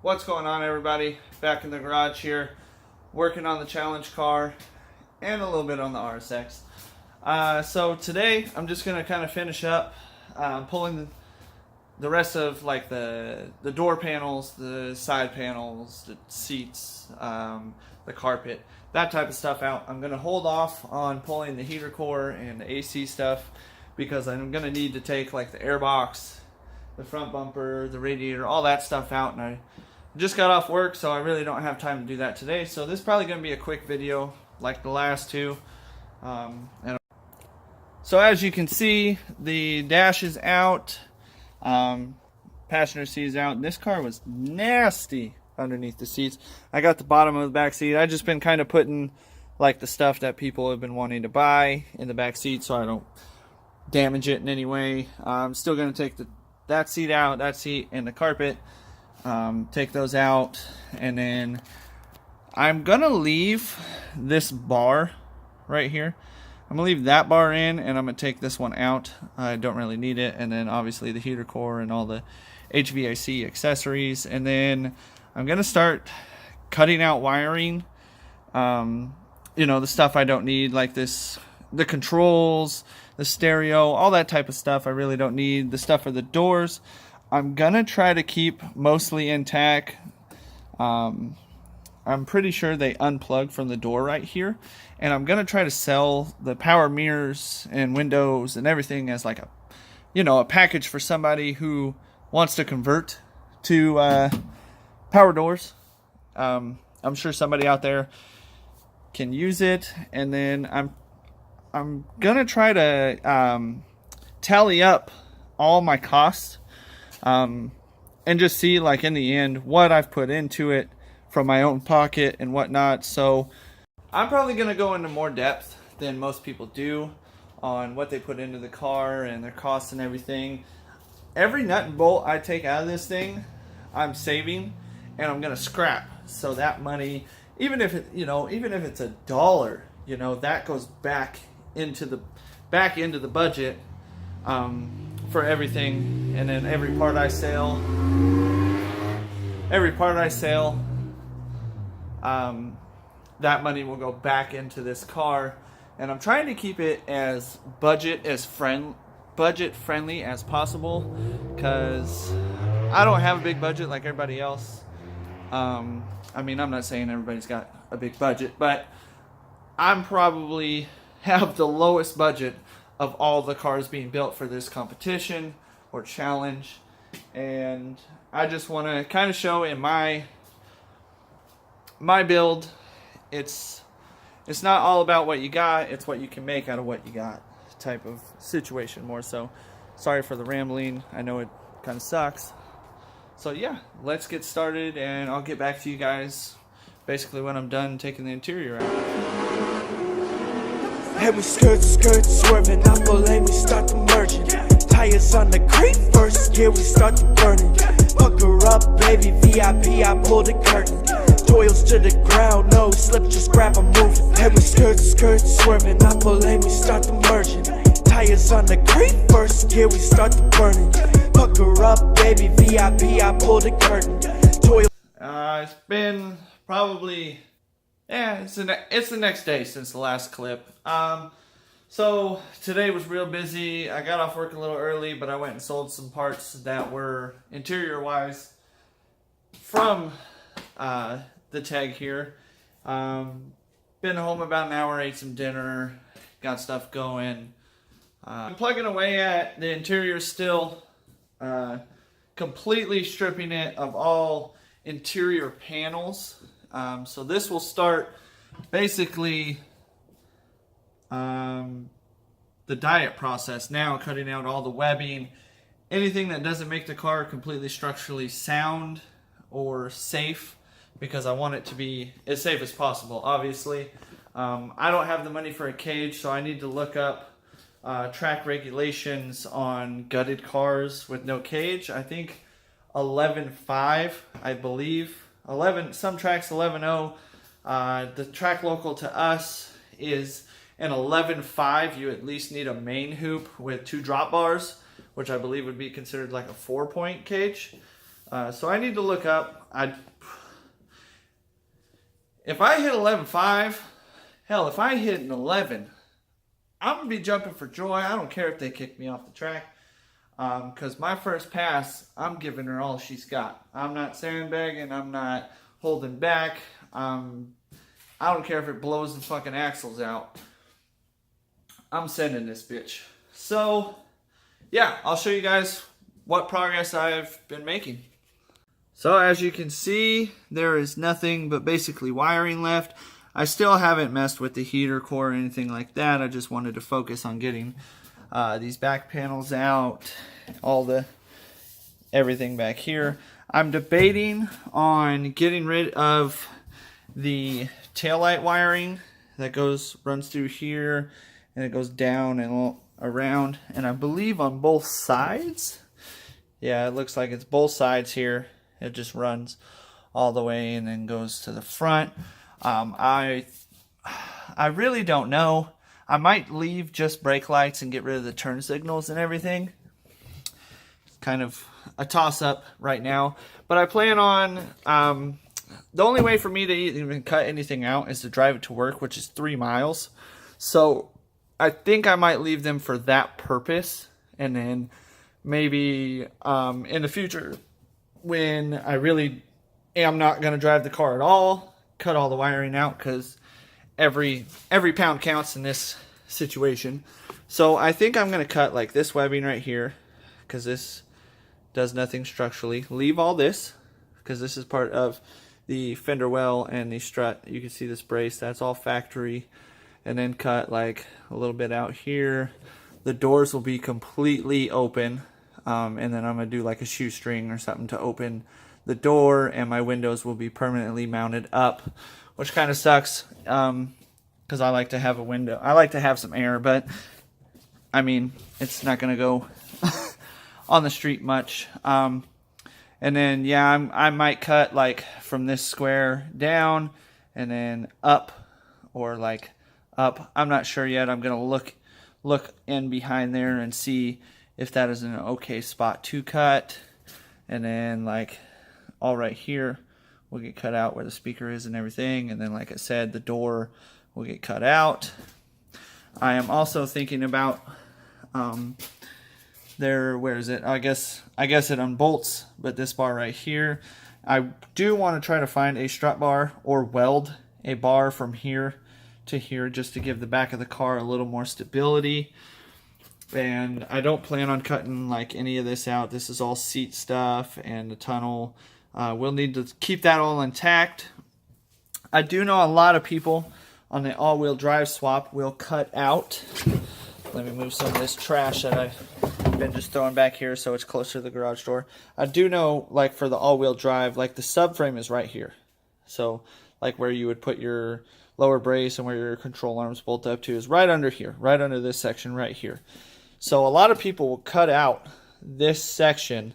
What's going on, everybody? Back in the garage here, working on the challenge car and a little bit on the RSX. So today I'm just gonna kind of finish up pulling the rest of like the door panels, the side panels, the seats, the carpet, that type of stuff out. I'm gonna hold off on pulling the heater core and the AC stuff because I'm gonna need to take like the air box, the front bumper, the radiator, all that stuff out, and I just got off work, so I really don't have time to do that today. So this is probably going to be a quick video like the last two. So as you can see, the dash is out, passenger seat is out, and this car was nasty underneath the seats. I got the bottom of the back seat. I've just been kind of putting like the stuff that people have been wanting to buy in the back seat so I don't damage it in any way. I'm still going to take that seat out, that seat, and the carpet. Take those out, and then I'm gonna leave this bar right here. I'm gonna leave that bar in, and I'm gonna take this one out. I don't really need it. And then obviously the heater core and all the HVAC accessories, and then I'm gonna start cutting out wiring, you know, the stuff I don't need, like the controls, the stereo, all that type of stuff I really don't need. The stuff for the doors I'm gonna try to keep mostly intact. I'm pretty sure they unplugged from the door right here, and I'm gonna try to sell the power mirrors and windows and everything as like a package for somebody who wants to convert to power doors. I'm sure somebody out there can use it, and then I'm gonna try to tally up all my costs. And just see, like, in the end what I've put into it from my own pocket and whatnot. So I'm probably going to go into more depth than most people do on what they put into the car and their costs and everything. Every nut and bolt I take out of this thing, I'm saving, and I'm going to scrap. So that money, even if it's $1, that goes back into the budget. For everything, and then every part I sell, that money will go back into this car, and I'm trying to keep it as budget friendly as possible, because I don't have a big budget like everybody else. I'm not saying everybody's got a big budget, but I'm probably have the lowest budget of all the cars being built for this competition or challenge, and I just want to kind of show in my build, it's not all about what you got, it's what you can make out of what you got type of situation more so. Sorry for the rambling, I know it kind of sucks. So yeah, let's get started, and I'll get back to you guys basically when I'm done taking the interior out. And we skirt, swerving, I lane, we start to merging. Tires on the creep first, yeah, we start to burning. Pucker up, baby, VIP, I pull the curtain. Doils to the ground, no slip, just grab a move. And we skirt, swerving, I lane, we start to merging. Tires on the creep first, yeah, we start to burning. Pucker up, baby, VIP, I pull the curtain. It's been probably... yeah, it's the next day since the last clip. So today was real busy. I got off work a little early, but I went and sold some parts that were interior-wise from the tag here. Been home about an hour, ate some dinner, got stuff going. I'm plugging away at the interior still, completely stripping it of all interior panels. So this will start basically the diet process now, cutting out all the webbing, anything that doesn't make the car completely structurally sound or safe, because I want it to be as safe as possible, obviously. I don't have the money for a cage, so I need to look up track regulations on gutted cars with no cage. I think 11.5, I believe. Some tracks 11.0. The track local to us is an 11.5. You at least need a main hoop with 2 drop bars, which I believe would be considered like a 4-point cage. So I need to look up. If I hit 11.5, hell, if I hit an 11, I'm going to be jumping for joy. I don't care if they kick me off the track. Because my first pass, I'm giving her all she's got. I'm not sandbagging. I'm not holding back. I don't care if it blows the fucking axles out. I'm sending this bitch. So, yeah, I'll show you guys what progress I've been making. So as you can see, there is nothing but basically wiring left. I still haven't messed with the heater core or anything like that. I just wanted to focus on getting these back panels out, everything back here. I'm debating on getting rid of the taillight wiring that runs through here, and it goes down and around, and I believe on both sides. Yeah, it looks like it's both sides here. It just runs all the way and then goes to the front. I really don't know. I might leave just brake lights and get rid of the turn signals and everything. Kind of a toss-up right now. But I plan on... the only way for me to even cut anything out is to drive it to work, which is 3 miles. So I think I might leave them for that purpose. And then maybe in the future, when I really am not going to drive the car at all, cut all the wiring out, because every pound counts in this situation. So I think I'm going to cut like this webbing right here, because this does nothing structurally. Leave all this, because this is part of the fender well and the strut. You can see this brace, that's all factory. And then cut like a little bit out here. The doors will be completely open, and then I'm going to do like a shoestring or something to open the door, and my windows will be permanently mounted up, which kind of sucks, because I like to have a window. I like to have some air, but I mean, it's not going to go on the street much. And then, yeah, I might cut like from this square down and then up, or like up. I'm not sure yet. I'm going to look in behind there and see if that is an okay spot to cut. And then like all right here will get cut out where the speaker is and everything. And then, like I said, the door will get cut out. I am also thinking about where is it? I guess it unbolts, but this bar right here, I do want to try to find a strut bar or weld a bar from here to here, just to give the back of the car a little more stability. And I don't plan on cutting like any of this out. This is all seat stuff, and the tunnel. We'll need to keep that all intact. I do know a lot of people on the all-wheel drive swap will cut out. Let me move some of this trash that I've been just throwing back here so it's closer to the garage door. I do know, like for the all-wheel drive, like the subframe is right here. So like where you would put your lower brace and where your control arms bolt up to is right under here, right under this section right here. So a lot of people will cut out this section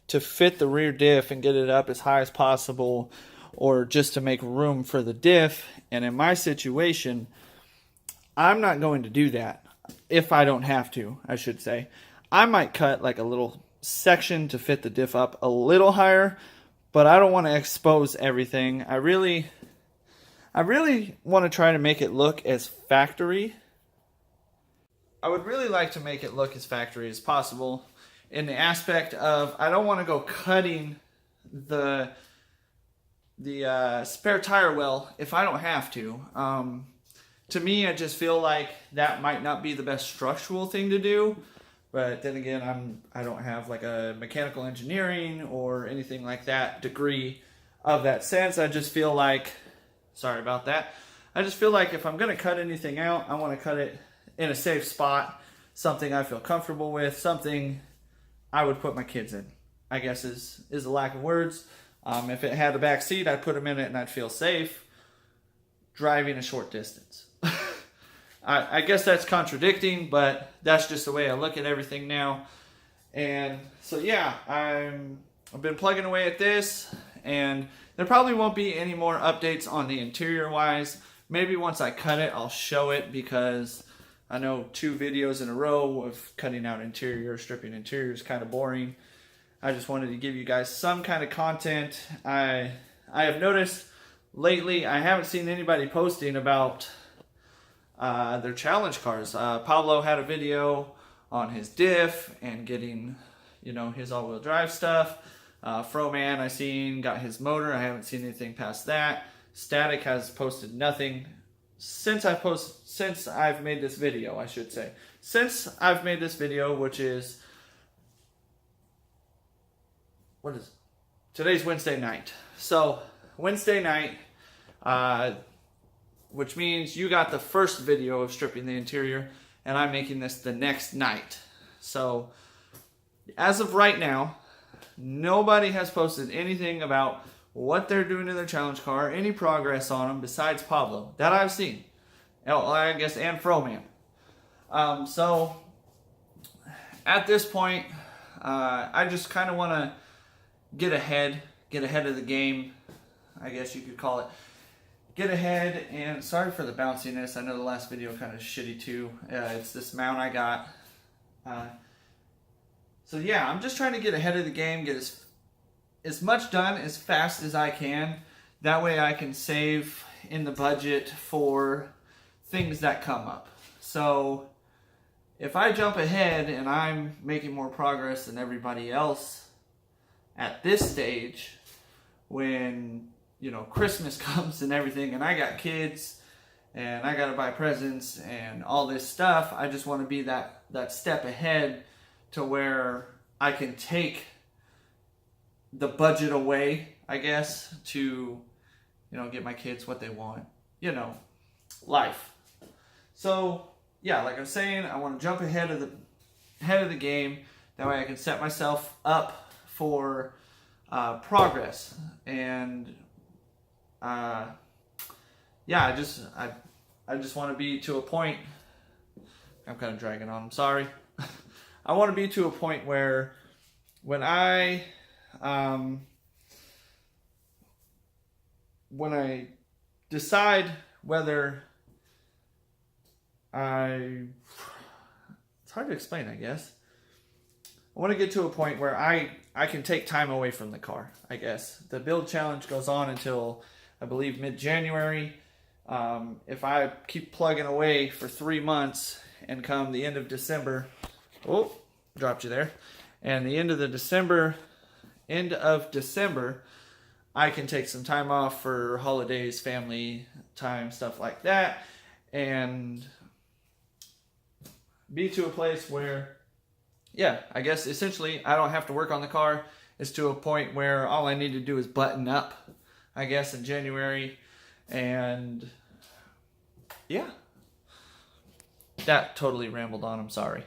to fit the rear diff and get it up as high as possible, or just to make room for the diff. And in my situation, I'm not going to do that. If I don't have to, I should say. I might cut like a little section to fit the diff up a little higher, but I don't want to expose everything. I really want to try to make it look as factory. I would really like to make it look as factory as possible, in the aspect of I don't want to go cutting the spare tire well if I don't have to. To me, I just feel like that might not be the best structural thing to do. But then again, I don't have like a mechanical engineering or anything like that degree of that sense. I just feel like, sorry about that. I just feel like if I'm going to cut anything out, I want to cut it in a safe spot, something I feel comfortable with, something I would put my kids in, I guess is a lack of words. If it had a back seat, I'd put them in it and I'd feel safe driving a short distance. I guess that's contradicting, but that's just the way I look at everything now. And so yeah, I've been plugging away at this, and there probably won't be any more updates on the interior wise. Maybe once I cut it, I'll show it, because I know 2 videos in a row of cutting out interior, stripping interior is kind of boring. I just wanted to give you guys some kind of content. I have noticed lately I haven't seen anybody posting about their challenge cars. Pablo had a video on his diff and getting, you know, his all-wheel drive stuff. Froman I seen got his motor. I haven't seen anything past that. Static has posted nothing since I've made this video, I should say. Since I've made this video, which is, what is it? Today's Wednesday night. So Wednesday night, which means you got the first video of stripping the interior, and I'm making this the next night. So as of right now, nobody has posted anything about what they're doing to their challenge car, any progress on them besides Pablo that I've seen. I guess, and Froman. So at this point, I just kind of want to get ahead of the game, I guess you could call it. Get ahead, and sorry for the bounciness. I know the last video kind of shitty too. It's this mount I got. So yeah, I'm just trying to get ahead of the game, get as much done as fast as I can. That way I can save in the budget for things that come up. So if I jump ahead and I'm making more progress than everybody else at this stage, when, you know, Christmas comes and everything, and I got kids and I gotta buy presents and all this stuff, I just want to be that step ahead to where I can take the budget away, I guess, to, you know, get my kids what they want, you know, life. So yeah, like I was saying, I want to jump ahead of the game. That way I can set myself up for progress. And yeah, I just want to be to a point. I'm kind of dragging on, I'm sorry. I want to be to a point where when I decide whether it's hard to explain, I guess. I want to get to a point where I can take time away from the car, I guess. The build challenge goes on until, I believe, mid-January. If I keep plugging away for 3 months and come the end of December, oh, dropped you there. And the end of December, I can take some time off for holidays, family time, stuff like that, and be to a place where, yeah, I guess essentially I don't have to work on the car. It's to a point where all I need to do is button up, I guess, in January. And yeah, that totally rambled on, I'm sorry.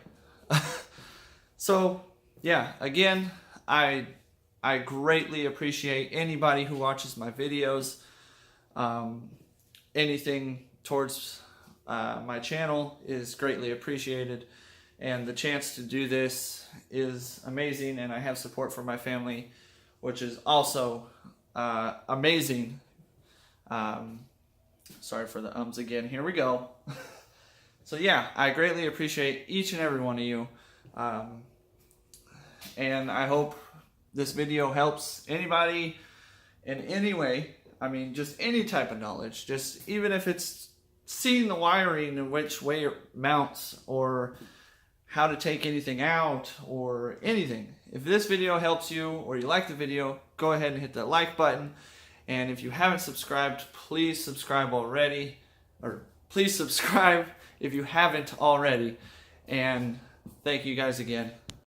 So yeah, again, I greatly appreciate anybody who watches my videos. Anything towards my channel is greatly appreciated, and the chance to do this is amazing, and I have support from my family, which is also amazing. Sorry for the ums again, here we go. So yeah, I greatly appreciate each and every one of you, and I hope this video helps anybody in any way. I mean, just any type of knowledge, just even if it's seeing the wiring and which way it mounts, or how to take anything out, or anything. If this video helps you, or you like the video, go ahead and hit that like button. And if you haven't subscribed, please subscribe already, or please subscribe if you haven't already. And thank you guys again.